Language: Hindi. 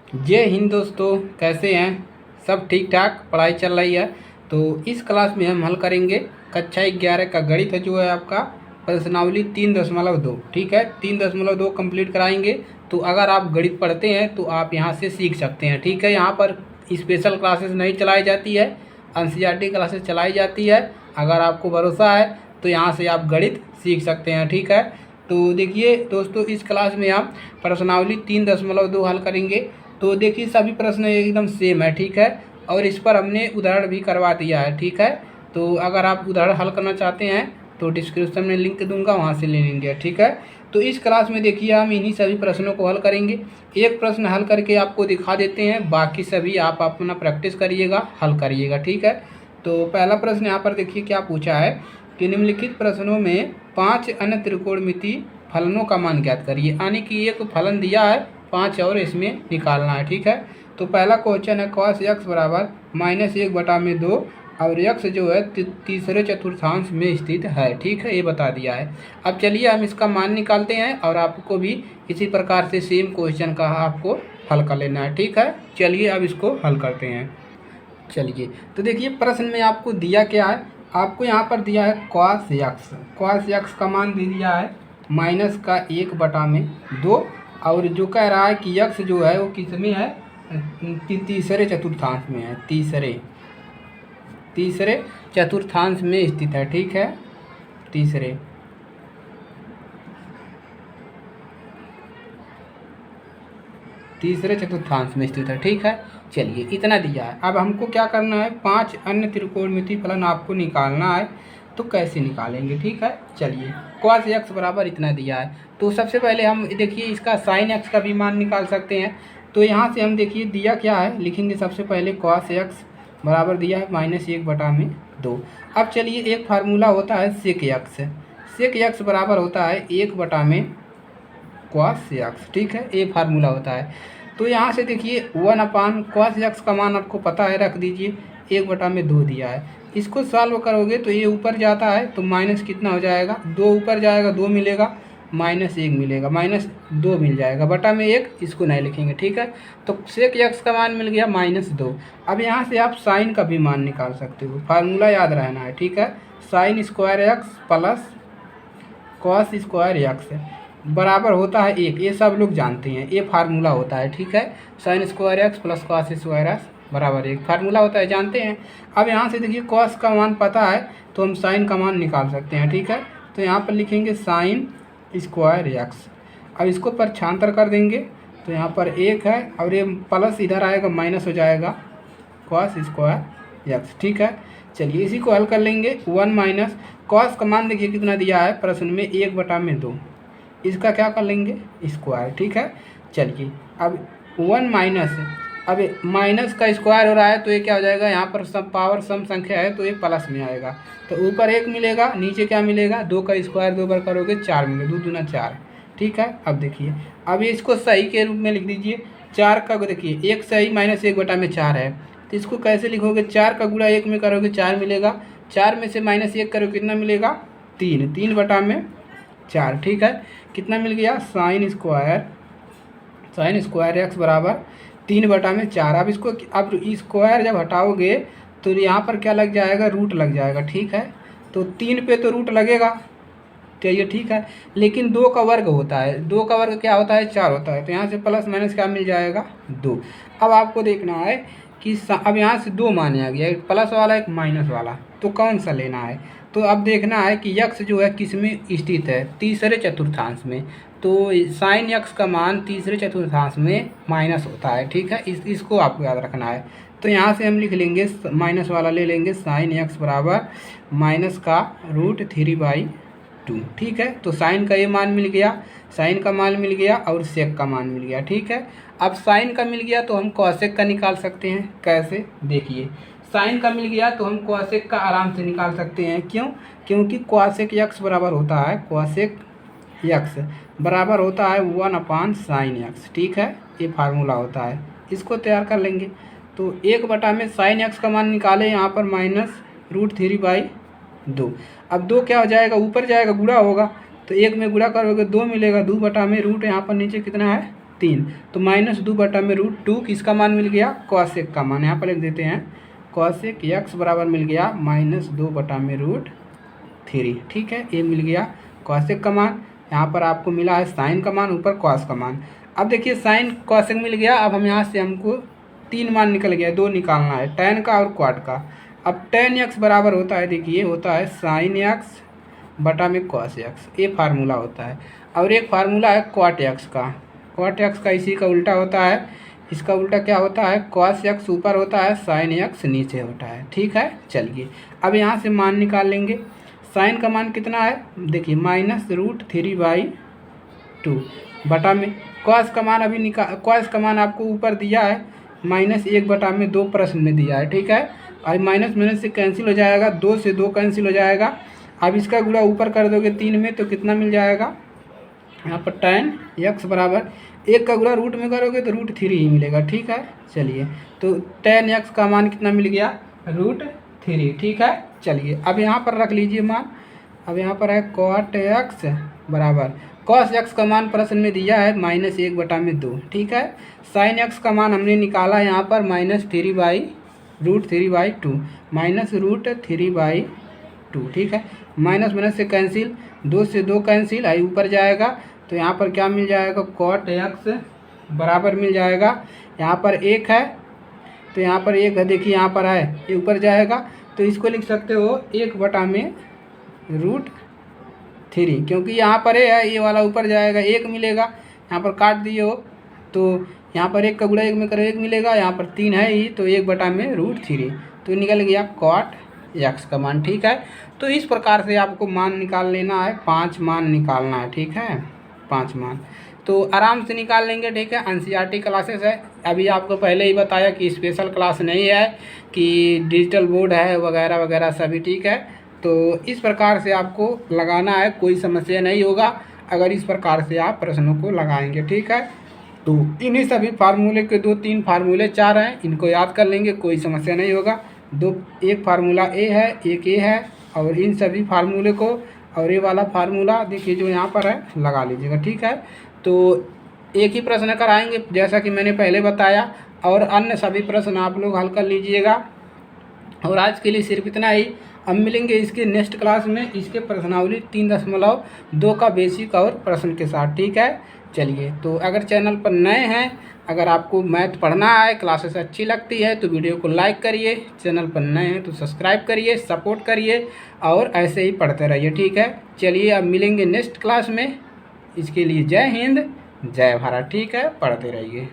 जय हिंद दोस्तों, कैसे हैं? सब ठीक ठाक पढ़ाई चल रही है। तो इस क्लास में हम हल करेंगे कक्षा 11 का गणित है जो है आपका प्रश्नावली 3.2। ठीक है, 3.2 कंप्लीट कराएंगे। तो अगर आप गणित पढ़ते हैं तो आप यहाँ से सीख सकते हैं। ठीक है, यहाँ पर स्पेशल क्लासेस नहीं चलाई जाती है, एनसीईआरटी क्लासेस चलाई जाती है। अगर आपको भरोसा है तो यहाँ से आप गणित सीख सकते हैं। ठीक है, तो देखिए दोस्तों, इस क्लास में हम प्रश्नावली 3.2 हल करेंगे। तो देखिए सभी प्रश्न एकदम सेम है। ठीक है, और इस पर हमने उदाहरण भी करवा दिया है। ठीक है, तो अगर आप उदाहरण हल करना चाहते हैं तो डिस्क्रिप्शन में लिंक दूंगा, वहाँ से ले लेंगे। ठीक है, तो इस क्लास में देखिए हम इन्हीं सभी प्रश्नों को हल करेंगे। एक प्रश्न हल करके आपको दिखा देते हैं, बाकी सभी आप अपना प्रैक्टिस करिएगा, हल करिएगा। ठीक है, तो पहला प्रश्न यहाँ पर देखिए क्या पूछा है कि निम्नलिखित प्रश्नों में 5 अन्य त्रिकोणमिति फलनों का मान ज्ञात करिए। यानी कि एक फलन दिया है 5 और इसमें निकालना है। ठीक है, तो पहला क्वेश्चन है cos x बराबर -1/2 और x जो है तीसरे चतुर्थांश में स्थित है। ठीक है, ये बता दिया है। अब चलिए हम इसका मान निकालते हैं और आपको भी इसी प्रकार से सेम क्वेश्चन का आपको हल कर लेना है। ठीक है, चलिए अब इसको हल करते हैं। चलिए, तो देखिए प्रश्न में आपको दिया क्या है, आपको यहाँ पर दिया है cos x का मान दे दिया है -1/2 और जो कह रहा है कि x जो है वो किस में है, तीसरे चतुर्थांश में है, तीसरे चतुर्थांश में स्थित है। ठीक है, तीसरे चतुर्थांश में स्थित है। ठीक है, चलिए इतना दिया है। अब हमको क्या करना है, 5 अन्य त्रिकोणमिति फलन आपको निकालना है। तो कैसे निकालेंगे? ठीक है, चलिए cos x बराबर इतना दिया है। तो सबसे पहले हम देखिए इसका sin x का भी मान निकाल सकते हैं। तो यहाँ से हम देखिए दिया क्या है, लिखेंगे सबसे पहले cos x बराबर दिया है -1/2। अब चलिए एक फार्मूला होता है sec x बराबर होता है 1/cos x। ठीक है, ये फार्मूला होता है। तो यहाँ से देखिए 1/cos x का मान आपको पता है, रख दीजिए। 1/2 दिया है, इसको सॉल्व करोगे तो ये ऊपर जाता है तो माइनस कितना हो जाएगा, 2 ऊपर जाएगा, 2 मिलेगा, -1 मिलेगा, -2 मिल जाएगा, बटा में 1, इसको नहीं लिखेंगे। ठीक है, तो sec x का मान मिल गया -2। अब यहाँ से आप साइन का भी मान निकाल सकते हो, फार्मूला याद रहना है। ठीक है, sin square x plus cos square x बराबर होता है 1, ये सब लोग जानते हैं, ये फार्मूला होता है। ठीक है, sin square x plus cos square x बराबर 1 फार्मूला होता है, जानते हैं। अब यहाँ से देखिए cos का मान पता है तो हम sin का मान निकाल सकते हैं। ठीक है, तो यहाँ पर लिखेंगे sin स्क्वायर x। अब इसको परछांतर कर देंगे तो यहाँ पर 1 है और ये प्लस इधर आएगा, माइनस हो जाएगा cos स्क्वायर x। ठीक है, चलिए इसी को हल कर लेंगे। 1 माइनस cos का मान देखिए कितना दिया है प्रश्न में, 1/2, इसका क्या कर लेंगे, स्क्वायर। ठीक है, चलिए अब 1 माइनस, अब माइनस का स्क्वायर हो रहा है तो ये क्या हो जाएगा, यहाँ पर सब पावर सम संख्या है तो ये प्लस में आएगा, तो ऊपर 1 मिलेगा, नीचे क्या मिलेगा, 2 का स्क्वायर 2 बार करोगे 4 मिलेगा, 2 दूना 4। ठीक है, अब देखिए अब ये इसको सही के रूप में लिख दीजिए। 4 का देखिए 1 सही -1/4 है, तो इसको कैसे लिखोगे, 4 का गुणा 1 में करोगे 4 मिलेगा, 4 में से -1 करोगे कितना मिलेगा, 3, 3/4। ठीक है, कितना मिल गया, sin स्क्वायर x बराबर 3/4। अब इसको अब स्क्वायर जब हटाओगे तो यहाँ पर क्या लग जाएगा, रूट लग जाएगा। ठीक है, तो 3 पे तो रूट लगेगा, चलिए ठीक है, लेकिन 2 का वर्ग होता है, 2 का वर्ग क्या होता है, 4 होता है, तो यहाँ से प्लस माइनस क्या मिल जाएगा, 2। अब आपको देखना है कि अब यहाँ से 2 माने आ गया, एक प्लस वाला एक माइनस वाला, तो कौन सा लेना है। तो अब देखना है कि x जो है किस में स्थित है, तीसरे चतुर्थांश में, तो sin x का मान तीसरे चतुर्थांश में माइनस होता है। ठीक है, इसको आपको याद रखना है। तो यहाँ से हम लिख लेंगे, माइनस वाला ले लेंगे, sin x बराबर -√3/2। ठीक है, तो साइन का ये मान मिल गया, साइन का मान मिल गया और सेक का मान मिल गया। ठीक है, अब साइन का मिल गया तो हम कॉसेक का निकाल सकते हैं। कैसे, देखिए साइन का मिल गया तो हम कॉसेक का आराम से निकाल सकते हैं। क्यों, क्योंकि कॉसेक x बराबर होता है, कॉसेक x बराबर होता है 1/sin x। ठीक है, ये फार्मूला होता है, इसको तैयार कर लेंगे। तो 1 में sin x का मान निकाले, यहाँ पर -√3/2। अब 2 क्या हो जाएगा, ऊपर जाएगा, गुणा होगा, तो 1 में गुणा करोगे 2 मिलेगा, 2 में रूट यहाँ पर नीचे कितना है, 3, तो -2/√2 किसका मान मिल गया, कॉसेक का मान। यहाँ पर लिख देते हैं कॉसेक x बराबर मिल गया -2/√3। ठीक है, ये मिल गया कॉसेक का मान। यहाँ पर आपको मिला है साइन का मान, ऊपर कॉस का मान। अब देखिए साइन कॉसेक मिल गया। अब हम यहाँ से हमको 3 मान निकल गया, 2 निकालना है, tan का और क्वाट का। अब tan x बराबर होता है, देखिए होता है साइन x बटा में कॉस x, ये फार्मूला होता है। और एक फार्मूला है क्वाट x का। क्वाट x का इसी का उल्टा होता है, इसका उल्टा क्या होता है, कॉस x ऊपर होता है, साइन x नीचे होता है। ठीक है, चलिए अब यहाँ से मान निकाल लेंगे। साइन का मान कितना है, देखिए -√3/2 बटा में कॉस का मान अभी कॉस का मान आपको ऊपर दिया है -1/2 प्रश्न में दिया है। ठीक है, अब माइनस माइनस से कैंसिल हो जाएगा, 2 से 2 कैंसिल हो जाएगा। अब इसका गुणा ऊपर कर दोगे 3 में तो कितना मिल जाएगा, यहाँ पर tan x बराबर 1 का गुणा रूट में करोगे तो √3 ही मिलेगा। ठीक है, चलिए तो tan x का मान कितना मिल गया, √3। ठीक है, चलिए अब यहाँ पर रख लीजिए मान। अब यहाँ पर है cot x बराबर cos x का मान प्रश्न में दिया है -1/2। ठीक है, sin x का मान हमने निकाला यहाँ पर -√3/2 ठीक है, माइनस माइनस से कैंसिल, 2 से 2 कैंसिल, आई ऊपर जाएगा तो यहाँ पर क्या मिल जाएगा, cot x बराबर मिल जाएगा, यहाँ पर 1 है तो यहाँ पर 1 है, देखिए यहाँ पर है, ये ऊपर जाएगा तो इसको लिख सकते हो 1/√3, क्योंकि यहाँ पर है, ये वाला ऊपर जाएगा 1 मिलेगा, यहाँ पर काट दिए हो तो यहाँ पर 1 का गुणा 1 में करो 1 मिलेगा, यहाँ पर 3 है ही तो 1/√3, तो निकल गया cot x का मान। ठीक है, तो इस प्रकार से आपको मान निकाल लेना है, 5 मान निकालना है। ठीक है, 5 मान तो आराम से निकाल लेंगे। ठीक है, एनसीईआरटी क्लासेस है, अभी आपको पहले ही बताया कि स्पेशल क्लास नहीं है, कि डिजिटल बोर्ड है वगैरह वगैरह सभी। ठीक है, तो इस प्रकार से आपको लगाना है, कोई समस्या नहीं होगा अगर इस प्रकार से आप प्रश्नों को लगाएंगे। ठीक है, तो इन्हीं सभी फार्मूले के 2-3 फार्मूले 4 हैं, इनको याद कर लेंगे, कोई समस्या नहीं होगा। एक फार्मूला ए है, एक ए है, और इन सभी फार्मूले को और ये वाला फार्मूला देखिए जो यहाँ पर है लगा लीजिएगा। ठीक है, तो एक ही प्रश्न कराएंगे जैसा कि मैंने पहले बताया, और अन्य सभी प्रश्न आप लोग हल कर लीजिएगा। और आज के लिए सिर्फ इतना ही, अब मिलेंगे इसके नेक्स्ट क्लास में, इसके प्रश्नावली 3.2 का बेसिक और प्रश्न के साथ। ठीक है, चलिए तो अगर चैनल पर नए हैं, अगर आपको मैथ पढ़ना है, क्लासेस अच्छी लगती है तो वीडियो को लाइक करिए, चैनल पर नए हैं तो सब्सक्राइब करिए, सपोर्ट करिए और ऐसे ही पढ़ते रहिए। ठीक है, चलिए अब मिलेंगे नेक्स्ट क्लास में, इसके लिए जय हिंद जय भारत। ठीक है, पढ़ते रहिए।